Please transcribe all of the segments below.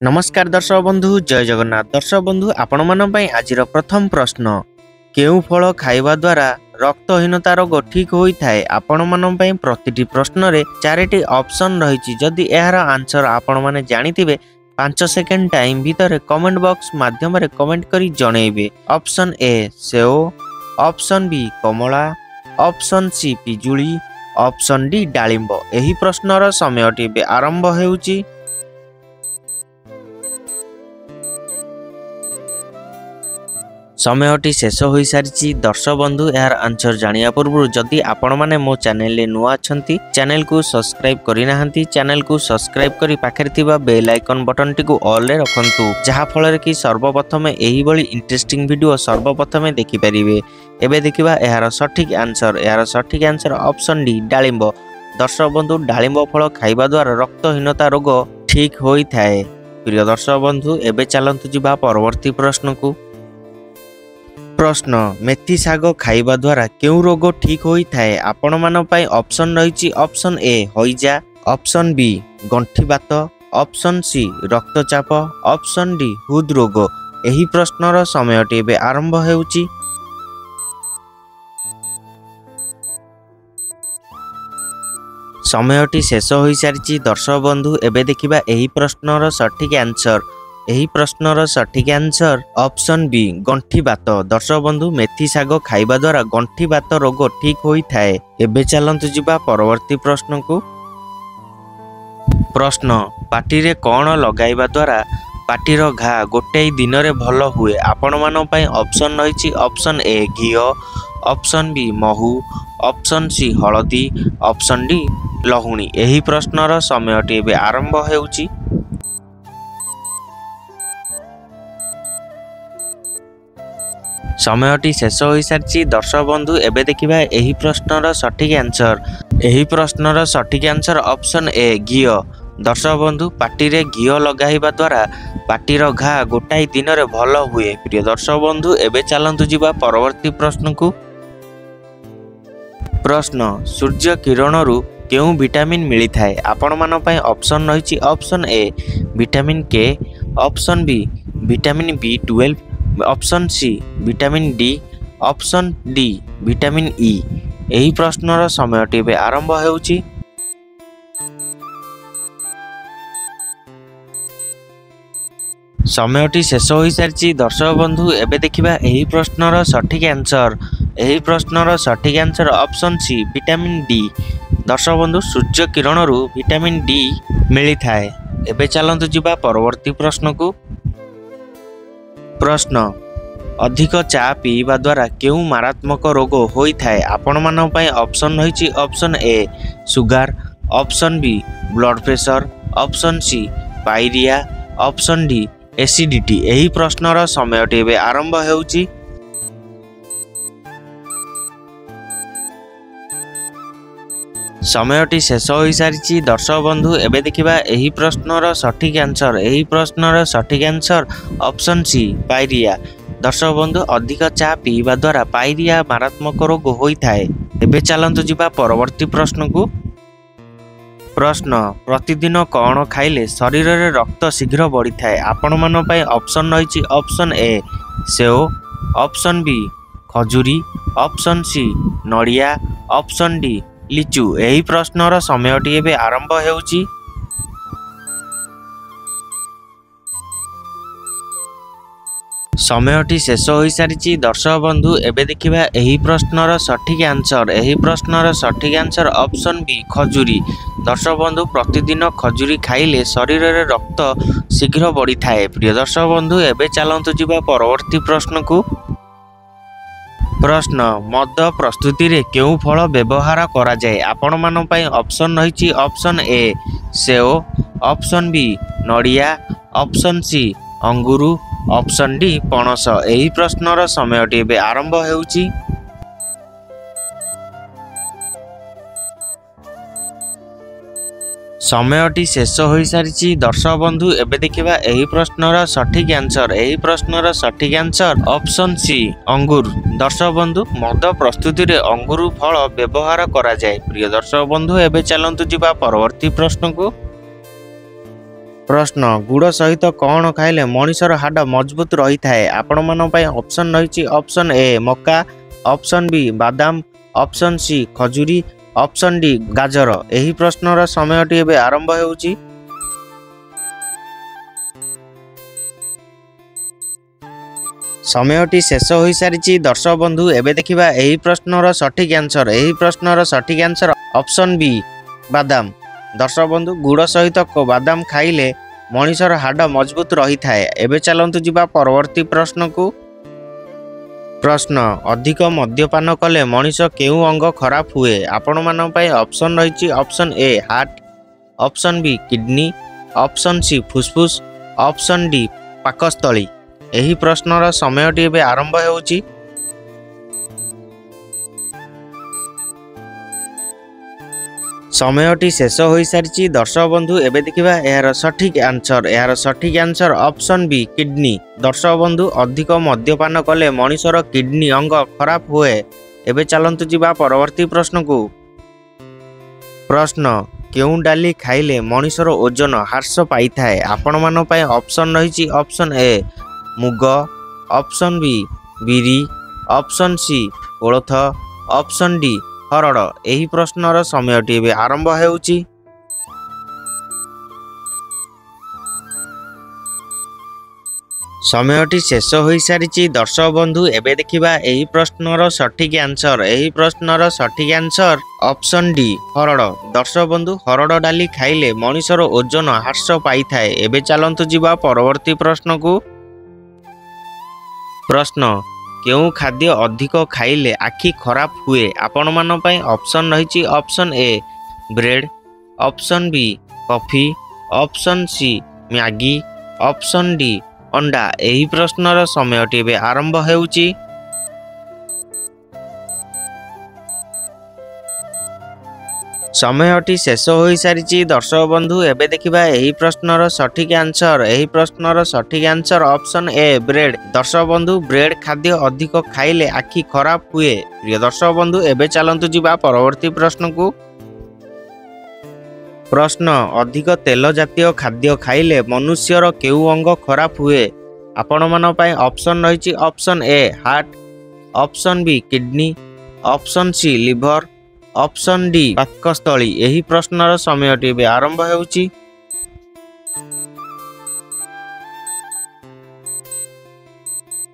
नमस्कार दर्शक बंधु जय जगन्नाथ। दर्शक बंधु आपण मान आज प्रथम प्रश्न केउ फल खाइबा द्वारा रक्तहीनता रोग ठीक होता है। आपण मान प्रति प्रश्न रे चारिटी ऑप्शन रही। जदि यार आंसर आपण माने जानिथिबे 5 सेकेंड टाइम भीतर कमेंट बॉक्स माध्यम रे कमेंट करी जणेबे। ऑप्शन ए सेओ, ऑप्शन बी कमला, ऑप्शन सी पिजुली, ऑप्शन डी डालिंब। एही प्रश्नर समयटी आरंभ हेउची। समयटी शेष हो सारी। दर्शक बंधु यार आंसर जानिया पूर्व जदि आपण माने मो चैनल नुआ छंती चैनल को सब्सक्राइब करि नाहंती चैनल को सब्सक्राइब करी पाखरे थिबा बेल आइकन बटन टी को ऑल रे रखंतु, जहा फल कि सर्वप्रथम एही बळी इंटरेस्टिंग वीडियो सर्वप्रथम देखि परिबे। एबे देखिबा यार सठिक आंसर। यार सठिक आंसर ऑप्शन डी डालिंब। दर्शक बंधु डालिंब फल खाइबा द्वारा रक्तहीनता रोग ठीक होई थाए। प्रिय दर्शक बंधु एबे चलंतु जिबा परवर्ती प्रश्न को। प्रश्न मेथी साग खाइबा द्वारा केउ रोग ठीक होई थाए। आपण मान पई ऑप्शन रही। ऑप्शन ए हईजा, ऑप्शन बी गंठीबात, ऑप्शन सी रक्तचाप, ऑप्शन डी हृदरोग। एही प्रश्नर समयटी एबे आरंभ हेउची। समयटी शेष हो सारी। दर्शक बंधु एबे देखिबा एही प्रश्नर सठिक आंसर। एही प्रश्नर सठिक आंसर ऑप्शन बी गंठीबात। दर्शक बंधु मेथी साग खाइबा द्वारा गंठीबात रोग ठीक होई थाए। एबे चलंतु जिबा परवर्ती प्रश्न को। प्रश्न पाटी रे कौन लगाइबा द्वारा पाटीर घा गोटे दिन रे भल हुए। आपण मान पई ऑप्शन रही। ऑप्शन ए घिओ, ऑप्शन बी महू, ऑप्शन सी हळदी, ऑप्शन डी लहुणी। एही प्रश्नर समयटी एबे आरंभ हेउची। समयटी शेष हो सारी। दर्शक बंधु एबे देखिबा एही प्रश्नर सठिक आंसर। एही प्रश्नर सठिक आंसर ऑप्शन ए घिओ। दर्शक बंधु पाटी रे घिओ लगाइबा द्वारा पाटीर घा गोटाई दिन रे भल हुए। प्रिय दर्शक बंधु एबे चलंतु जिबा परवर्ती प्रश्न को। प्रश्न सूर्य किरणरू केउ विटामिन मिली थाए। आपण मान पई ऑप्शन रही। Option A vitamin K, option B vitamin B12, option C vitamin D, option D vitamin E. एही प्रश्नर समयटी एबे आरंभ हेउची। समयटी शेष हो सारी। दर्शक बंधु एबे देखिबा एही प्रश्नर सठिक आंसर। एही प्रश्नर सठिक answer option C vitamin D. दर्शक बंधु सूर्य किरणरू विटामिन डी मिली थाए। एबे चलंतु जिबा परवर्ती प्रश्न को। प्रश्न अधिक चा पीवा द्वारा केउ मारात्मक रोग होई थाए। आपण मान पई ऑप्शन रही। Option A sugar, option B blood pressure, option C pyorrhoea, option D acidity. एही प्रश्नर समयटी एबे आरंभ हेउची। समयटी शेष हो सारी। दर्शक बंधु एबे देखिबा एही प्रश्नर सठिक आंसर। एही प्रश्नर सठिक आंसर ऑप्शन सी पायरिया। दर्शक बंधु अधिक चा पीवा द्वारा पायरिया मारात्मक रोग होई थाए। एबे चलंतु जिबा परवर्ती प्रश्न को। प्रश्न प्रतिदिन कौन खाइले शरीर रे रक्त शीघ्र बढ़ी थाए। आपण मान पई ऑप्शन रही। ऑप्शन ए सेओ, ऑप्शन बी खजूरी, ऑप्शन सी नड़िया, ऑप्शन डी लिचु। एही प्रश्नर समयटी एबे आरंभ हेउची। समयटी शेष हो सारी। दर्शक बंधु एबे देखिबा एही प्रश्नर सठिक आंसर। एही प्रश्नर सठिक आंसर ऑप्शन बी खजूरी। दर्शक बंधु प्रतिदिन खजूरी खाइले शरीर रे रक्त शीघ्र बढ़ी थाए। प्रिय दर्शक बंधु एबे चलंतु जिबा परवर्ती प्रश्न को। प्रश्न मद प्रस्तुति रे केउ फल व्यवहार करा जाए। आपण मान पई ऑप्शन रही। ऑप्शन ए सेओ, ऑप्शन बी नड़िया, ऑप्शन सी अंगुरु, ऑप्शन डी पणस। एही प्रश्नर समयटी एबे आरंभ हेउची। समयटी शेष हो सारी। दर्शक बंधु एबे देखिबा एही प्रश्नर सठिक आंसर। एही प्रश्नर सठिक आंसर ऑप्शन सी अंगूर। दर्शक बंधु मद प्रस्तुति रे अंगूर फल व्यवहार करा जाए। प्रिय दर्शक बंधु एबे चलंतु जिबा परवर्ती प्रश्न को। प्रश्न गुड़ सहित कौन खाइले मनिषर हाड़ मजबूत रही थाए आपण मान ऑप्शन रही ऑप्शन ए मक्का ऑप्शन बी बादाम ऑप्शन सी खजूरी ऑप्शन डी गाजर एही प्रश्नर समयटी एबे आरंभ हेउची समयटी शेष हो सारी दर्शक बंधु एबे देखिबा एही प्रश्नर सठिक आंसर ऑप्शन बी बादाम। दर्शक बंधु गुड़ सहित बादाम खाइले मनिषर हाड़ मजबूत रही थाए। एबे चलंतु जिबा परवर्ती प्रश्न को। प्रश्न अधिक मद्यपान कले मनिष केउ अंग खराब हुए आपण मान पय ऑप्शन रही option A heart option B kidney option C फुसफुस ऑप्शन डी पाकस्थली एही प्रश्नर समयटी एबे आरंभ हेउची समयटी शेष हो सारी दर्शक बंधु एबे देखिबा यार सठिक आंसर ऑप्शन बी किडनी। दर्शक बंधु अधिक मद्यपान कले मनिषर किडनी अंग खराब हुए। एबे चलंतु जिबा परवर्ती प्रश्न को। प्रश्न केउ डाली खाइले मनिषर ओजन ह्रास पाई थाए आपण मान पय ऑप्शन रही ऑप्शन ए मुग ऑप्शन बी बिरी ऑप्शन सी कोलथ ऑप्शन डी हरड़ एही प्रश्नर समयटी एबे आरंभ हेउची समयटी शेष हो सारी दर्शक बंधु एबे देखिबा एही प्रश्नर सठिक आंसर ऑप्शन डी हरड़। दर्शक बंधु हरड़ डाली खाइले मनिषर ओजन ह्रास पाई थाए। एबे चलंतु जिबा परवर्ती प्रश्न को। प्रश्न केउ खाद्य अधिक खाइले आखि खराब हुए आपण मान पय ऑप्शन रही option A bread option B coffee option C Maggi option D अंडा एही प्रश्नर समयटी एबे आरंभ हेउची समयटी शेष हो सारी दर्शक बंधु एबे देखिबा एही प्रश्नर सठिक आंसर ऑप्शन ए ब्रेड। दर्शक बंधु ब्रेड खाद्य अधिक खाइले आखि खराब हुए। प्रिय दर्शक बंधु एबे चलंतु जिबा परवर्ती प्रश्न को। प्रश्न अधिक तेल जातीय खाद्य खाइले मनुष्यर केउ अंग खराब हुए आपण मान पय ऑप्शन रही option A heart option B kidney option C liver option D पाकस्थली एही प्रश्नर समयटी एबे आरंभ हेउची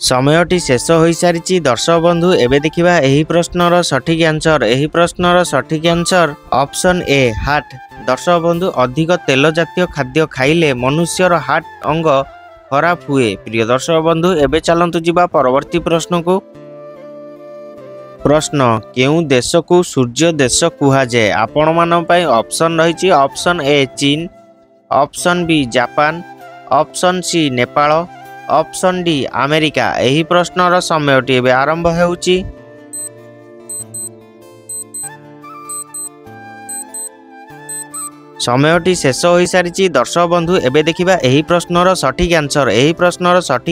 समयटी शेष हो सारी दर्शक बंधु एबे देखिबा एही प्रश्नर सठिक आंसर ऑप्शन ए हार्ट। दर्शक बंधु अधिक तेल जातीय खाद्य खाइले मनुष्यर हार्ट अंग खराब हुए। प्रिय दर्शक बंधु एबे चलंतु जिबा परवर्ती प्रश्न को। प्रश्न केउ देश को सूर्य देश कुहा जाए आपण मान पय ऑप्शन रही ऑप्शन ए चीन ऑप्शन बी जापान option C Nepal option D अमेरिका एही प्रश्नर समयटी एबे आरंभ हेउची समयटी शेष हो सारी दर्शक बंधु एबे देखिबा एही प्रश्नर सठिक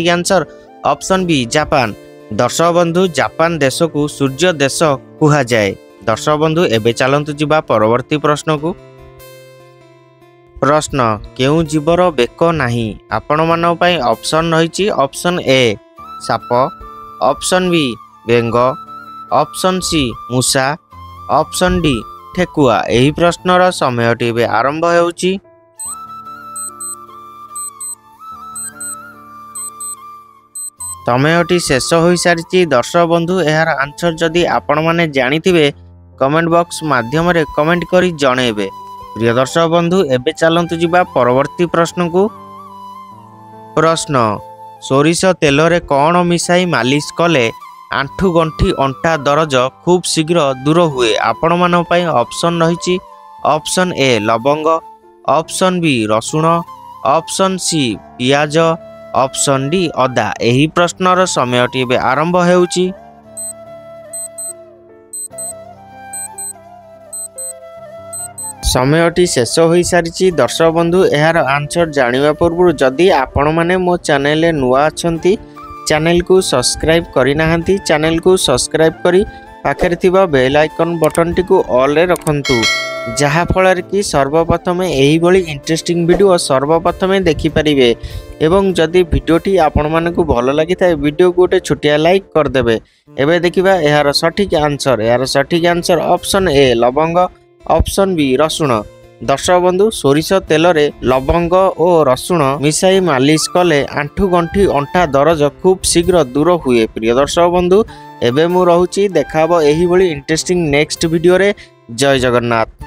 आंसर ऑप्शन बी जापान। दर्शक बंधु जापान देश को सूर्य देश कुहा जाए। दर्शक बंधु एबे चलंतु जिबा परवर्ती प्रश्न को। प्रश्न केउ जीवर बेक नाही आपण मान पय ऑप्शन रही ऑप्शन ए साप ऑप्शन बी बेंग ऑप्शन सी मूषा ऑप्शन डी ठेकुआ एही प्रश्नर समयटी एबे आरंभ हेउची समयटी शेष हो सारी दर्शक बंधु यार आंसर जदि आपण माने जानिथिबे कमेंट बॉक्स माध्यम रे कमेंट करी जणेबे। प्रिय दर्शक बंधु एबे चलंतु जिबा परवर्ती प्रश्न को। प्रश्न सोरिष तेल रे कौन मिसाई मालिश कले आंठू गंठी अंटा दरज खूब शीघ्र दूर हुए आपण मान पय ऑप्शन रही ऑप्शन ए लवंग ऑप्शन बी रसुण ऑप्शन सी पियाज ऑप्शन डी अदा एही प्रश्नर समयटी एबे आरंभ हेउची समयटी शेष हो सारी दर्शक बंधु यार आंसर जानिबा पूर्व जदि आपण माने मो चैनल रे नुआ अछंती चैनल को सब्सक्राइब करि नाहंती चैनल को सब्सक्राइब करी पाखरे थिबा बेल आइकन बटन टी को ऑल रे रखंतु ଯାହାଫଳରେ କି ସର୍ବପ୍ରଥମେ ଏହିଭଳି ଇଣ୍ଟରେଷ୍ଟିଂ ଭିଡ଼ିଓ ସର୍ବପ୍ରଥମେ ଦେଖିପାରିବେ। ଏବଂ ଯଦି ଭିଡ଼ିଓଟି ଆପଣମାନଙ୍କୁ ଭଲ ଲାଗିଥାଏ ଭିଡ଼ିଓକୁ ଗୋଟେ ଛୋଟିଆ ଲାଇକ୍ କରିଦେବେ। ଏବେ ଦେଖିବା ଏହାର ସଠିକ୍ ଆନ୍ସର। ଏହାର ସଠିକ୍ ଆନ୍ସର ଅପସନ୍ ଏ ଲବଙ୍ଗ, ଅପସନ୍ ବି ରସୁଣ। ଦର୍ଶକ ବନ୍ଧୁ, ସୋରିଷ ତେଲରେ ଲବଙ୍ଗ ଓ ରସୁଣ ମିଶାଇ ମାଲିସ କଲେ ଆଣ୍ଠୁ ଗଣ୍ଠି ଅଣ୍ଟା ଦରଜ ଖୁବ୍ ଶୀଘ୍ର ଦୂର ହୁଏ। ପ୍ରିୟ ଦର୍ଶକ ବନ୍ଧୁ, ଏବେ ମୁଁ ରହୁଛି, ଦେଖାହବ ଏହିଭଳି ଇଣ୍ଟରେଷ୍ଟିଂ ନେକ୍ସଟ ଭିଡ଼ିଓରେ। ଜୟ ଜଗନ୍ନାଥ।